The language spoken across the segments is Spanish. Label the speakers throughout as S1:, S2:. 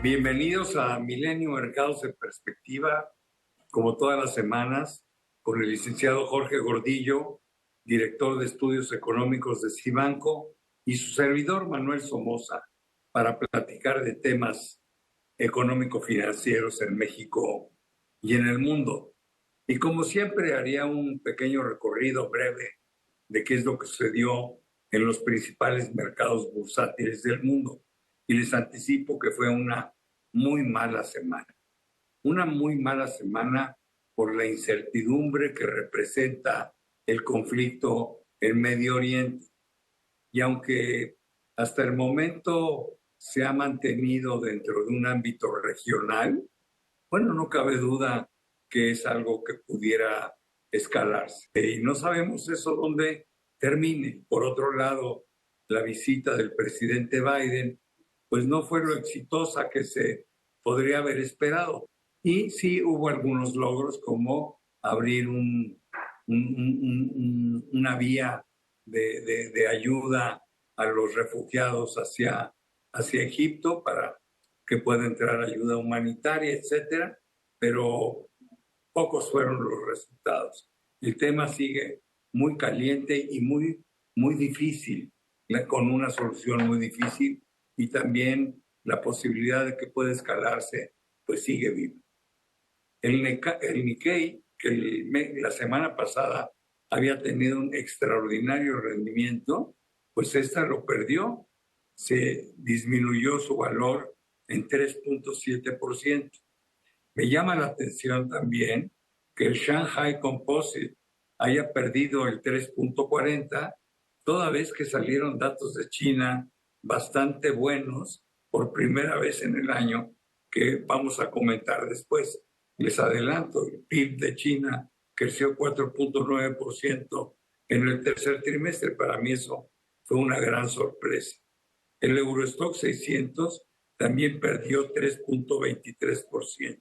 S1: Bienvenidos a Milenio Mercados en Perspectiva, como todas las semanas, con el licenciado Jorge Gordillo, director de Estudios Económicos de Cibanco, y su servidor Manuel Somoza, para platicar de temas económico-financieros en México y en el mundo. Y como siempre, haría un pequeño recorrido breve de qué es lo que sucedió en los principales mercados bursátiles del mundo. Y les anticipo que fue una muy mala semana. Una muy mala semana por la incertidumbre que representa el conflicto en Medio Oriente. Y aunque hasta el momento se ha mantenido dentro de un ámbito regional, bueno, no cabe duda que es algo que pudiera escalarse. Y no sabemos eso dónde termine. Por otro lado, la visita del presidente Biden, pues no fue lo exitosa que se podría haber esperado. Y sí hubo algunos logros como abrir una vía de ayuda a los refugiados hacia Egipto para que pueda entrar ayuda humanitaria, etcétera, pero pocos fueron los resultados. El tema sigue muy caliente y muy difícil, con una solución muy difícil, y también la posibilidad de que pueda escalarse, pues sigue viva. El Nikkei, que la semana pasada había tenido un extraordinario rendimiento, pues esta lo perdió, se disminuyó su valor en 3.7%. Me llama la atención también que el Shanghai Composite haya perdido el 3.40%, toda vez que salieron datos de China bastante buenos por primera vez en el año, que vamos a comentar después. Les adelanto, el PIB de China creció 4.9% en el tercer trimestre. Para mí eso fue una gran sorpresa. El Eurostock 600 también perdió 3.23%.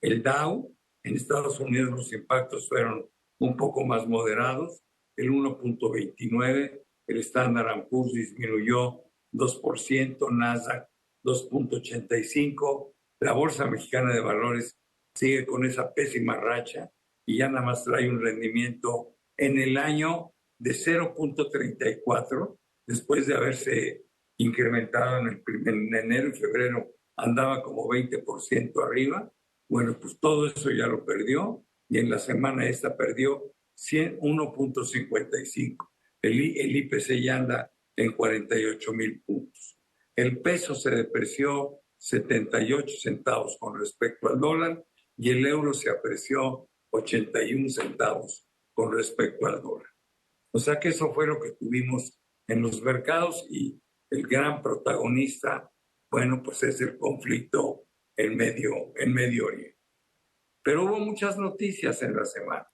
S1: El Dow, en Estados Unidos los impactos fueron un poco más moderados, el 1.29%, el Standard & Poor's disminuyó 2%, Nasdaq 2.85%, la Bolsa Mexicana de Valores sigue con esa pésima racha y ya nada más trae un rendimiento en el año de 0.34%, después de haberse incrementado en enero y febrero, andaba como 20% arriba. Bueno, pues todo eso ya lo perdió, y en la semana esta perdió 1.55. El IPC ya anda en 48,000 puntos. El peso se depreció 78 centavos con respecto al dólar, y el euro se apreció 81 centavos con respecto al dólar. O sea que eso fue lo que tuvimos en los mercados, y el gran protagonista, bueno, pues es el conflicto en Medio Oriente. Pero hubo muchas noticias en la semana.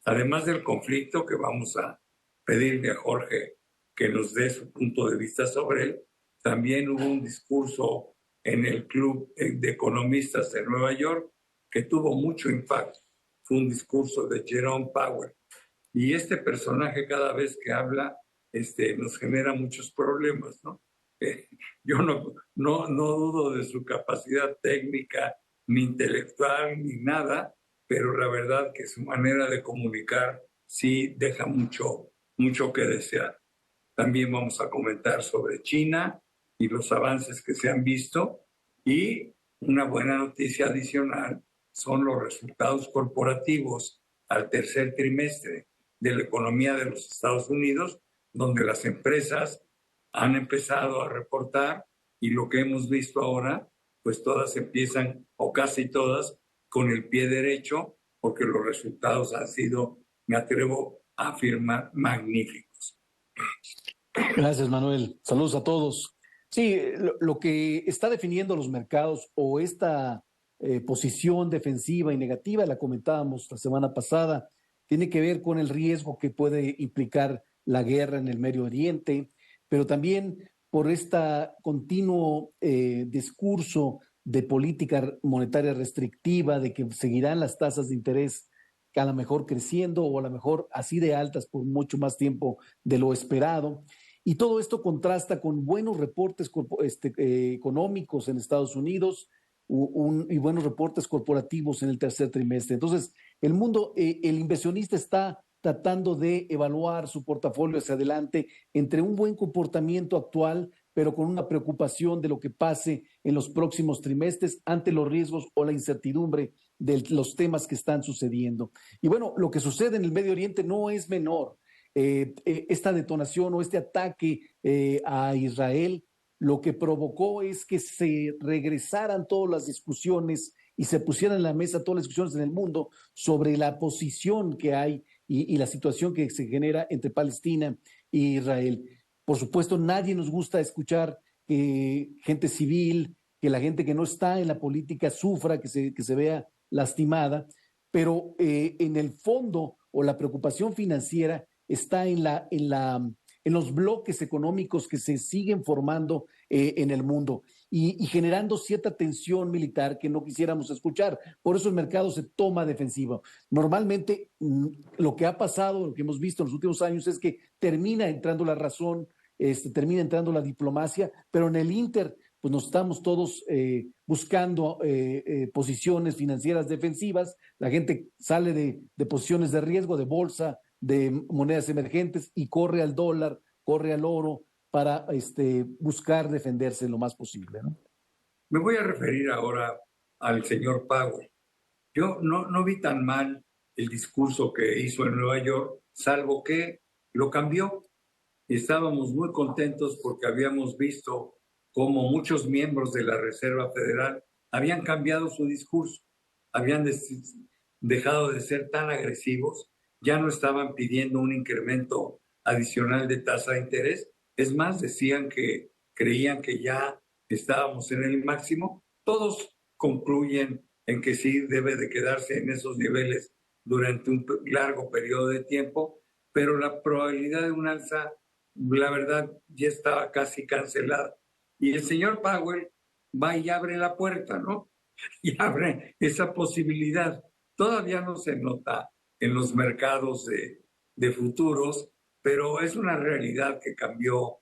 S1: Además del conflicto, que vamos a pedirle a Jorge que nos dé su punto de vista sobre él, también hubo un discurso en el Club de Economistas de Nueva York que tuvo mucho impacto. Fue un discurso de Jerome Powell. Y este personaje, cada vez que habla, nos genera muchos problemas, ¿no? Yo no dudo de su capacidad técnica, ni intelectual, ni nada, pero la verdad que su manera de comunicar sí deja mucho que desear. También vamos a comentar sobre China y los avances que se han visto, y una buena noticia adicional son los resultados corporativos al tercer trimestre de la economía de los Estados Unidos, donde las empresas han empezado a reportar, y lo que hemos visto ahora, pues todas empiezan, o casi todas, con el pie derecho, porque los resultados han sido, me atrevo a afirmar, magníficos.
S2: Gracias, Manuel. Saludos a todos. Sí, lo que está definiendo los mercados, o esta posición defensiva y negativa, la comentábamos la semana pasada, tiene que ver con el riesgo que puede implicar la guerra en el Medio Oriente, pero también por este continuo discurso de política monetaria restrictiva, de que seguirán las tasas de interés a lo mejor creciendo, o a lo mejor así de altas por mucho más tiempo de lo esperado. Y todo esto contrasta con buenos reportes económicos en Estados Unidos y buenos reportes corporativos en el tercer trimestre. Entonces, el inversionista está tratando de evaluar su portafolio hacia adelante entre un buen comportamiento actual, pero con una preocupación de lo que pase en los próximos trimestres ante los riesgos o la incertidumbre de los temas que están sucediendo. Y bueno, lo que sucede en el Medio Oriente no es menor. Esta detonación o este ataque a Israel lo que provocó es que se regresaran todas las discusiones y se pusieran en la mesa todas las discusiones en el mundo sobre la posición que hay y la situación que se genera entre Palestina e Israel. Por supuesto, nadie nos gusta escuchar que gente civil, que la gente que no está en la política sufra, que se vea lastimada, pero en el fondo o la preocupación financiera está en los bloques económicos que se siguen formando en el mundo y generando cierta tensión militar que no quisiéramos escuchar. Por eso el mercado se toma defensivo. Normalmente lo que ha pasado, lo que hemos visto en los últimos años es que termina entrando la razón, termina entrando la diplomacia, pero en el Inter pues nos estamos todos buscando posiciones financieras defensivas, la gente sale de posiciones de riesgo, de bolsa, de monedas emergentes y corre al dólar, corre al oro para buscar defenderse lo más posible, ¿no?
S1: Me voy a referir ahora al señor Powell. Yo no vi tan mal el discurso que hizo en Nueva York, salvo que lo cambió. Estábamos muy contentos porque habíamos visto cómo muchos miembros de la Reserva Federal habían cambiado su discurso, habían dejado de ser tan agresivos, ya no estaban pidiendo un incremento adicional de tasa de interés. Es más, decían que creían que ya estábamos en el máximo. Todos concluyen en que sí debe de quedarse en esos niveles durante un largo periodo de tiempo, pero la probabilidad de un alza, la verdad, ya estaba casi cancelada. Y el señor Powell va y abre la puerta, ¿no? Y abre esa posibilidad. Todavía no se nota en los mercados de futuros, pero es una realidad que cambió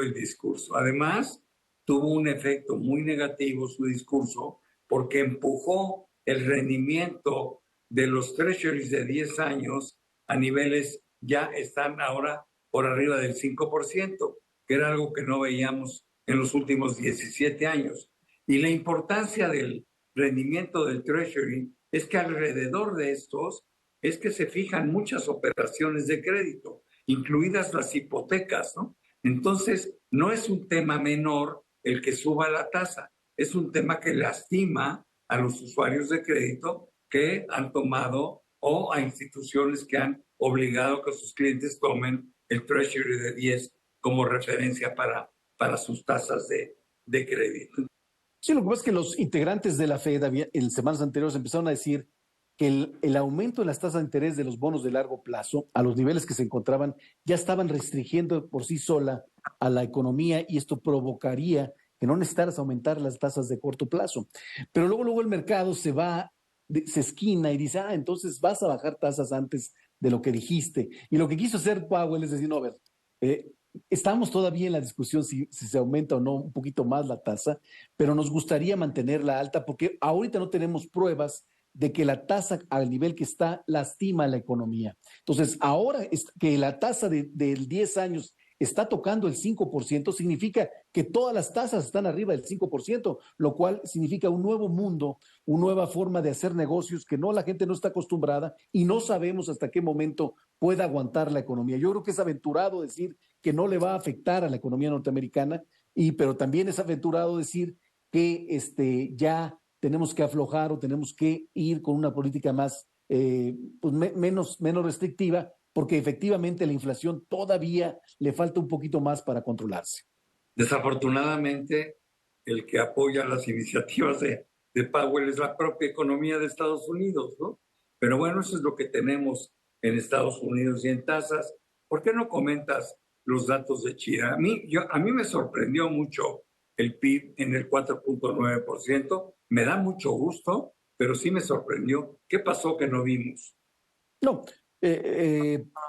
S1: el discurso. Además, tuvo un efecto muy negativo su discurso porque empujó el rendimiento de los treasuries de 10 años a niveles ya están ahora por arriba del 5%, que era algo que no veíamos en los últimos 17 años. Y la importancia del rendimiento del Treasury es que alrededor de estos es que se fijan muchas operaciones de crédito, incluidas las hipotecas, ¿no? Entonces, no es un tema menor el que suba la tasa, es un tema que lastima a los usuarios de crédito que han tomado o a instituciones que han obligado que sus clientes tomen el Treasury de 10 como referencia para sus tasas de crédito.
S2: Sí, lo que pasa es que los integrantes de la Fed en semanas anteriores empezaron a decir que el aumento en las tasas de interés de los bonos de largo plazo a los niveles que se encontraban ya estaban restringiendo por sí sola a la economía y esto provocaría que no necesitaras aumentar las tasas de corto plazo. Pero luego el mercado se esquina y dice, entonces vas a bajar tasas antes de lo que dijiste. Y lo que quiso hacer Powell es decir, no, a ver, estamos todavía en la discusión si se aumenta o no un poquito más la tasa, pero nos gustaría mantenerla alta porque ahorita no tenemos pruebas de que la tasa al nivel que está lastima la economía. Entonces, ahora que la tasa del 10 años está tocando el 5%, significa que todas las tasas están arriba del 5%, lo cual significa un nuevo mundo, una nueva forma de hacer negocios que la gente no está acostumbrada y no sabemos hasta qué momento pueda aguantar la economía. Yo creo que es aventurado decir que no le va a afectar a la economía norteamericana, pero también es aventurado decir que ya tenemos que aflojar o tenemos que ir con una política más, menos restrictiva, porque efectivamente la inflación todavía le falta un poquito más para controlarse.
S1: Desafortunadamente, el que apoya las iniciativas de Powell es la propia economía de Estados Unidos, ¿no? Pero bueno, eso es lo que tenemos en Estados Unidos y en tasas. ¿Por qué no comentas los datos de China? A mí me sorprendió mucho el PIB en el 4.9%. Me da mucho gusto, pero sí me sorprendió. ¿Qué pasó que no vimos?
S2: No,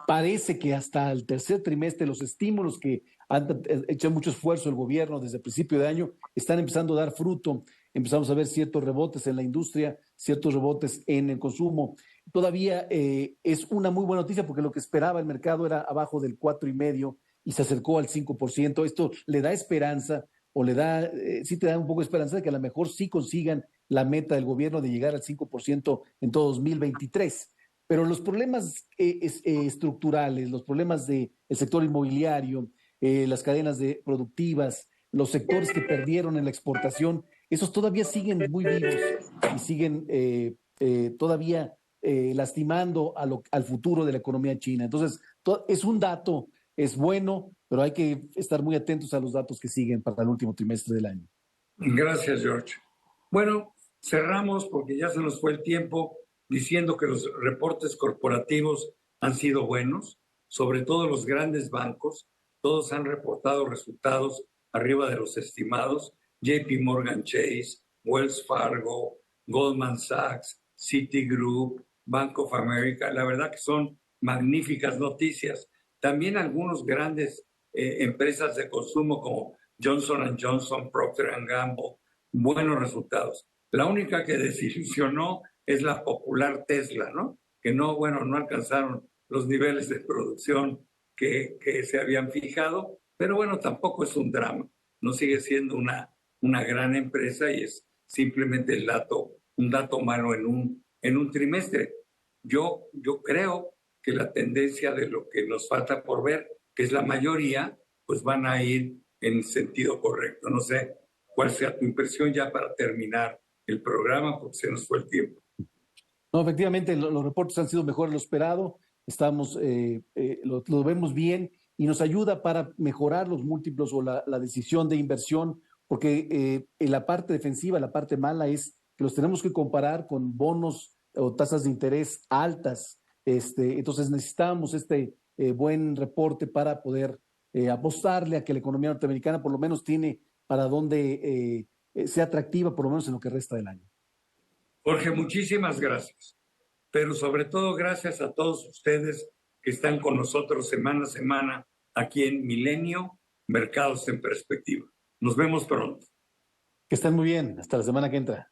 S2: Parece que hasta el tercer trimestre los estímulos que han hecho mucho esfuerzo el gobierno desde el principio de año están empezando a dar fruto. Empezamos a ver ciertos rebotes en la industria, ciertos rebotes en el consumo. Todavía es una muy buena noticia porque lo que esperaba el mercado era abajo del 4,5% y se acercó al 5%. Esto le da esperanza o le da, sí te da un poco de esperanza de que a lo mejor sí consigan la meta del gobierno de llegar al 5% en todo 2023. Pero los problemas estructurales, los problemas del sector inmobiliario, las cadenas productivas, los sectores que perdieron en la exportación, esos todavía siguen muy vivos y siguen todavía lastimando al futuro de la economía china. Entonces, es un dato, es bueno, pero hay que estar muy atentos a los datos que siguen para el último trimestre del año.
S1: Gracias, George. Bueno, cerramos porque ya se nos fue el tiempo diciendo que los reportes corporativos han sido buenos, sobre todo los grandes bancos, todos han reportado resultados arriba de los estimados, JP Morgan Chase, Wells Fargo, Goldman Sachs, Citigroup, Bank of America, la verdad que son magníficas noticias. También algunos grandes empresas de consumo como Johnson & Johnson, Procter & Gamble, buenos resultados. La única que desilusionó es la popular Tesla, ¿no? Que no, bueno, no alcanzaron los niveles de producción que se habían fijado, pero bueno, tampoco es un drama. No sigue siendo una gran empresa y es simplemente un dato malo en un trimestre. Yo creo que la tendencia de lo que nos falta por ver, que es la mayoría, pues van a ir en sentido correcto. No sé cuál sea tu impresión ya para terminar el programa, porque se nos fue el tiempo.
S2: No, efectivamente, los reportes han sido mejores de lo esperado, lo vemos bien y nos ayuda para mejorar los múltiplos o la decisión de inversión, porque en la parte defensiva, la parte mala es que los tenemos que comparar con bonos o tasas de interés altas. Entonces necesitamos buen reporte para poder apostarle a que la economía norteamericana por lo menos tiene para donde sea atractiva, por lo menos en lo que resta del año.
S1: Jorge, muchísimas gracias, pero sobre todo gracias a todos ustedes que están con nosotros semana a semana aquí en Milenio, Mercados en Perspectiva. Nos vemos pronto.
S2: Que estén muy bien. Hasta la semana que entra.